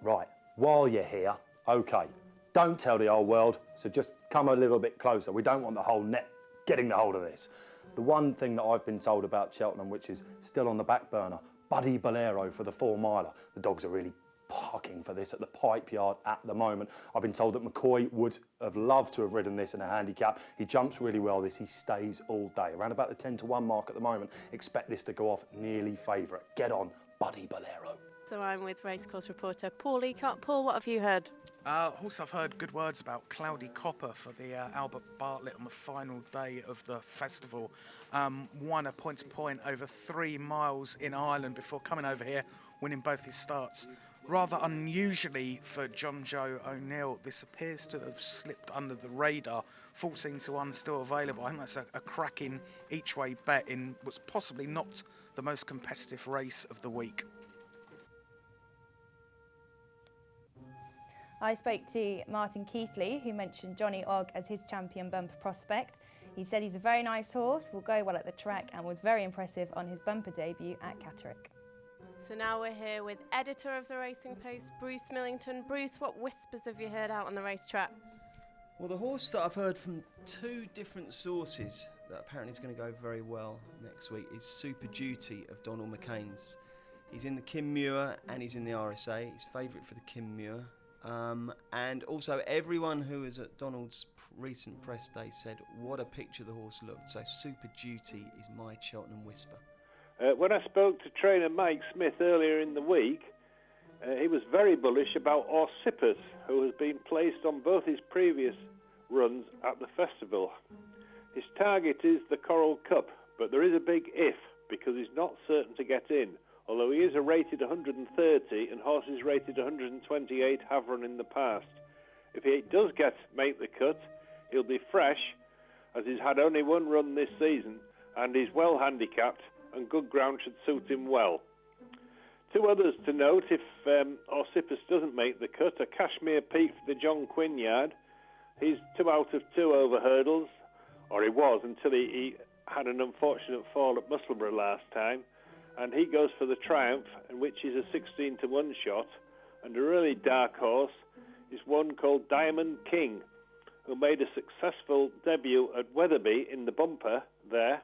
Right, while you're here, okay, don't tell the whole world, so just come a little bit closer. We don't want the whole net getting the hold of this. The one thing that I've been told about Cheltenham, which is still on the back burner, Buddy Bolero for the 4-miler. The dogs are really parking for this at the Pipe Yard at the moment. I've been told that McCoy would have loved to have ridden this in a handicap. He jumps really well this, he stays all day. Around about the 10-1 mark at the moment. Expect this to go off nearly favourite. Get on, Buddy Bolero. So I'm with racecourse reporter Paul Leacott. Paul, what have you heard? Also, I've heard good words about Cloudy Copper for the Albert Bartlett on the final day of the festival. Won a point-to-point over 3 miles in Ireland before coming over here, winning both his starts. Rather unusually for John Joe O'Neill, this appears to have slipped under the radar. 14-1 still available. I think that's a cracking each-way bet in what's possibly not the most competitive race of the week. I spoke to Martin Keithley, who mentioned Johnny Ogg as his champion bumper prospect. He said he's a very nice horse, will go well at the track, and was very impressive on his bumper debut at Catterick. So now we're here with editor of the Racing Post, Bruce Millington. Bruce, what whispers have you heard out on the racetrack? Well, the horse that I've heard from 2 different sources that apparently is going to go very well next week is Super Duty of Donald McCain's. He's in the Kinmure and he's in the RSA. He's favourite for the Kinmure. And also everyone who was at Donald's recent press day said what a picture the horse looked. So Super Duty is my Cheltenham whisper. When I spoke to trainer Mike Smith earlier in the week, he was very bullish about Orsippus, who has been placed on both his previous runs at the festival. His target is the Coral Cup, but there is a big if, because he's not certain to get in. Although he is a rated 130 and horses rated 128 have run in the past. If he does make the cut, he'll be fresh, as he's had only 1 run this season, and he's well handicapped, and good ground should suit him well. 2 others to note if Orsippus doesn't make the cut are Cashmere Pete for the John Quinn yard. He's 2 out of 2 over hurdles, or he was until he had an unfortunate fall at Musselburgh last time. And he goes for the Triumph, in which is a 16-1 shot. And a really dark horse is one called Diamond King, who made a successful debut at Wetherby in the bumper there,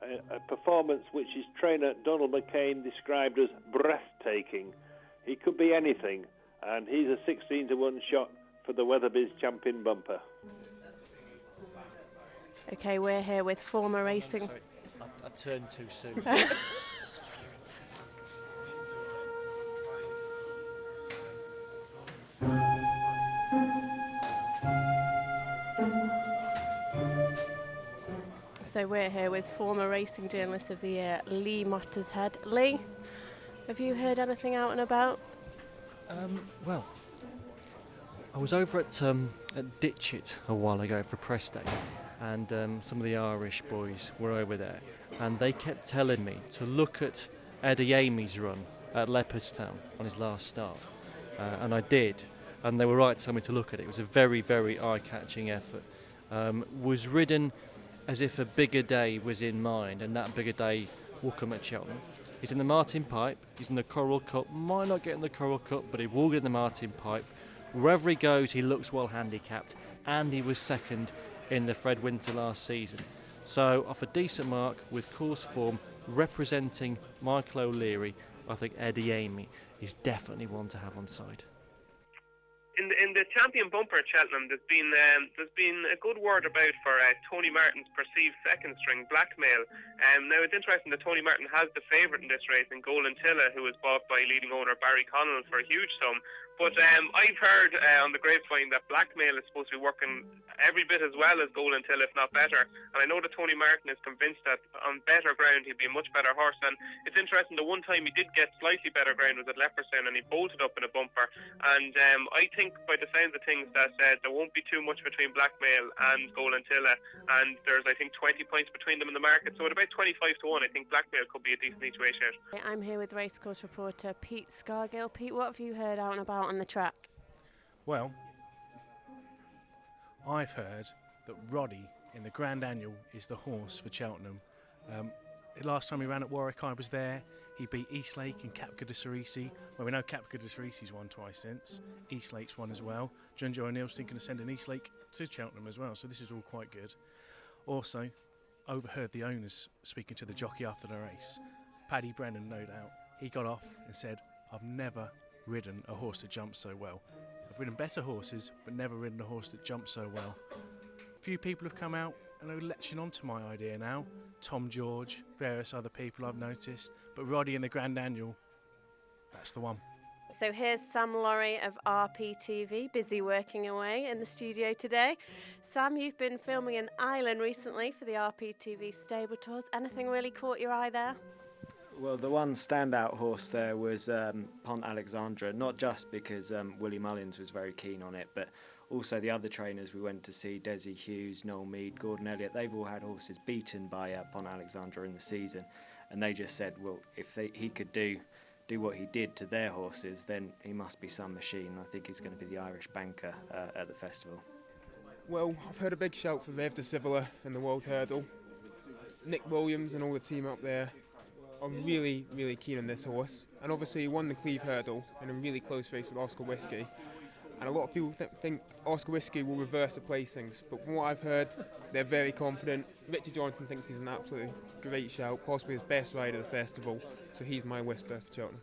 a performance which his trainer Donald McCain described as breathtaking. He could be anything, and he's a 16-1 shot for the Weatherby's champion bumper. Okay, we're here with former racing... Sorry, I turned too soon. So we're here with former Racing Journalist of the Year, Lee Mottershead. Lee, have you heard anything out and about? Well, I was over at Ditchit a while ago for press day, and some of the Irish boys were over there, and they kept telling me to look at Eddie Amy's run at Leopardstown on his last start, and I did, and they were right to tell me to look at it. It was a very, very eye-catching effort. Was ridden as if a bigger day was in mind, and that bigger day will come at Cheltenham. He's in the Martin Pipe, he's in the Coral Cup, might not get in the Coral Cup, but he will get in the Martin Pipe. Wherever he goes, he looks well handicapped, and he was second in the Fred Winter last season. So, off a decent mark, with course form, representing Michael O'Leary, I think Eddie Amy is definitely one to have on side. In the champion bumper at Cheltenham, there's been a good word about for Tony Martin's perceived second string, Blackmail. Now it's interesting that Tony Martin has the favourite in this race in Golden Tilla, who was bought by leading owner Barry Connell for a huge sum. But I've heard on the grapevine that Blackmail is supposed to be working every bit as well as Golden Till, if not better. And I know that Tony Martin is convinced that on better ground he'd be a much better horse. And it's interesting, the one time he did get slightly better ground was at Leopardstown, and he bolted up in a bumper. And I think by the sounds of things that there won't be too much between Blackmail and Golden Tilla. And there's, I think, 20 points between them in the market. So at about 25-1, I think Blackmail could be a decent each way shot. I'm here with racecourse reporter Pete Scargill. Pete, what have you heard out and about on the track? Well, I've heard that Roddy in the Grand Annual is the horse for Cheltenham. Last time he ran at Warwick, I was there. He beat Eastlake and Capca de Cerisi. Well, we know Capca de Cerisi's won twice since. Eastlake's won as well. Junjo O'Neill's thinking of sending Eastlake to Cheltenham as well, so this is all quite good. Also, overheard the owners speaking to the jockey after the race. Paddy Brennan, no doubt. He got off and said, "I've never ridden a horse that jumps so well. I've ridden better horses, but never ridden a horse that jumps so well." A few people have come out and are latching on to my idea now. Tom George, various other people I've noticed, but Roddy in the Grand Annual, that's the one. So here's Sam Laurie of RPTV, busy working away in the studio today. Sam, you've been filming in Ireland recently for the RPTV stable tours. Anything really caught your eye there? Well, the one standout horse there was Pont Alexandra, not just because Willie Mullins was very keen on it, but also the other trainers we went to see, Desi Hughes, Noel Mead, Gordon Elliott, they've all had horses beaten by Pont Alexandra in the season, and they just said, well, if he could do what he did to their horses, then he must be some machine. I think he's going to be the Irish banker at the festival. Well, I've heard a big shout for Rev de Civilla in the World Hurdle. Nick Williams and all the team up there are really, really keen on this horse. And obviously he won the Cleve Hurdle in a really close race with Oscar Whiskey. And a lot of people think Oscar Whiskey will reverse the placings. But from what I've heard, they're very confident. Richard Johnson thinks he's an absolutely great shout, possibly his best rider of the festival. So he's my whisper for Cheltenham.